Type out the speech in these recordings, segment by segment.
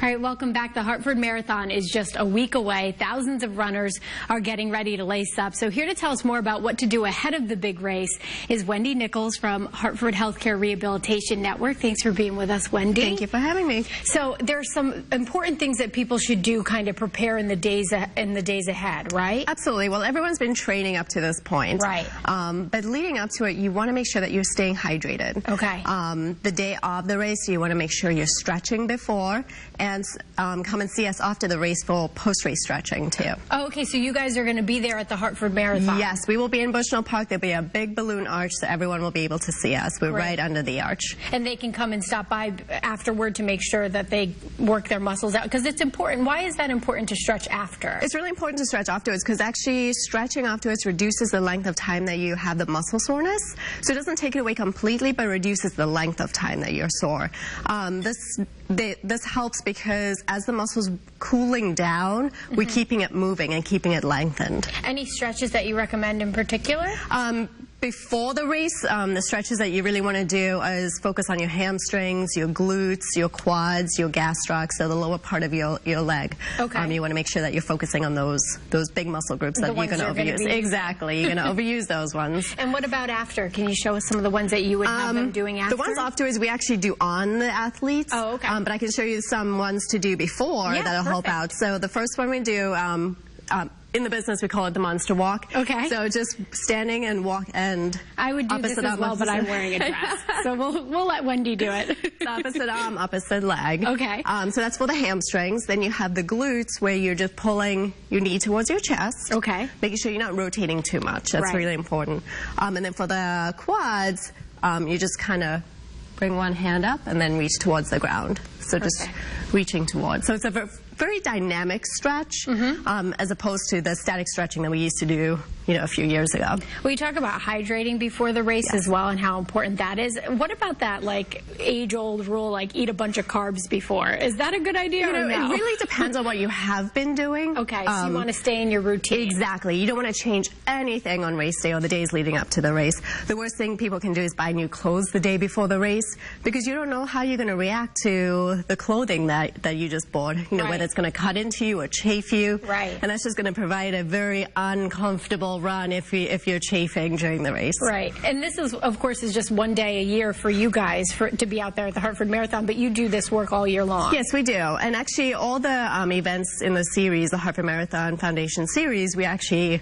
All right, welcome back. The Hartford Marathon is just a week away. Thousands of runners are getting ready to lace up. So here to tell us more about what to do ahead of the big race is Wendy Nichols from Hartford Healthcare Rehabilitation Network. Thanks for being with us, Wendy. Thank you for having me. So there are some important things that people should do kind of prepare in the days ahead, right? Absolutely. Well, everyone's been training up to this point. Right. But leading up to it, you want to make sure that you're staying hydrated. Okay. The day of the race, you want to make sure you're stretching before, and come and see us after the race for post-race stretching too. Oh, okay, so you guys are going to be there at the Hartford Marathon. Yes, we will be in Bushnell Park. There'll be a big balloon arch so everyone will be able to see us. We're right under the arch. And they can come and stop by afterward to make sure that they work their muscles out, because it's important. Why is that important to stretch after? It's really important to stretch afterwards because actually stretching afterwards reduces the length of time that you have the muscle soreness. So it doesn't take it away completely, but reduces the length of time that you're sore. This helps because as the muscle's cooling down, we're keeping it moving and keeping it lengthened. Any stretches that you recommend in particular? Before the race, the stretches that you really want to do is focus on your hamstrings, your glutes, your quads, your gastrocs, so the lower part of your leg. Okay. You want to make sure that you're focusing on those big muscle groups that you're going to overuse. Exactly, you're going to overuse those ones. And what about after? Can you show us some of the ones that you would have them doing after? The ones afterwards we actually do on the athletes. Oh, okay. But I can show you some ones to do before that'll help out. So the first one we do, in the business, we call it the monster walk. Okay. So just standing and walk and I would do this as well, but I'm wearing a dress. So we'll let Wendy do it. It's opposite arm, opposite leg. Okay. So that's for the hamstrings. Then you have the glutes where you're just pulling your knee towards your chest. Okay. Making sure you're not rotating too much. That's really important. And then for the quads, you just kind of bring one hand up and then reach towards the ground. So just reaching towards. So it's a very dynamic stretch as opposed to the static stretching that we used to do, a few years ago. We talk about hydrating before the race as well and how important that is. What about that age-old rule, eat a bunch of carbs before? Is that a good idea or no? It really depends on what you have been doing. Okay, so you want to stay in your routine. Exactly. You don't want to change anything on race day or the days leading up to the race. The worst thing people can do is buy new clothes the day before the race because you don't know how you're going to react to the clothing that you just bought. Whether it's going to cut into you or chafe you. Right. And that's just going to provide a very uncomfortable run if you're chafing during the race. Right. And this is, of course, is just one day a year for you guys to be out there at the Hartford Marathon, but you do this work all year long. Yes, we do. And actually all the events in the series, the Hartford Marathon Foundation series, we actually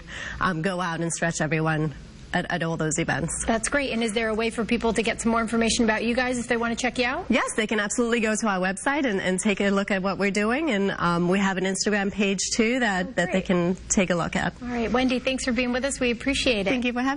go out and stretch everyone at all those events. That's great. And is there a way for people to get some more information about you guys if they want to check you out? Yes, they can absolutely go to our website and take a look at what we're doing. And we have an Instagram page, too, that they can take a look at. All right. Wendy, thanks for being with us. We appreciate it. Thank you for having me.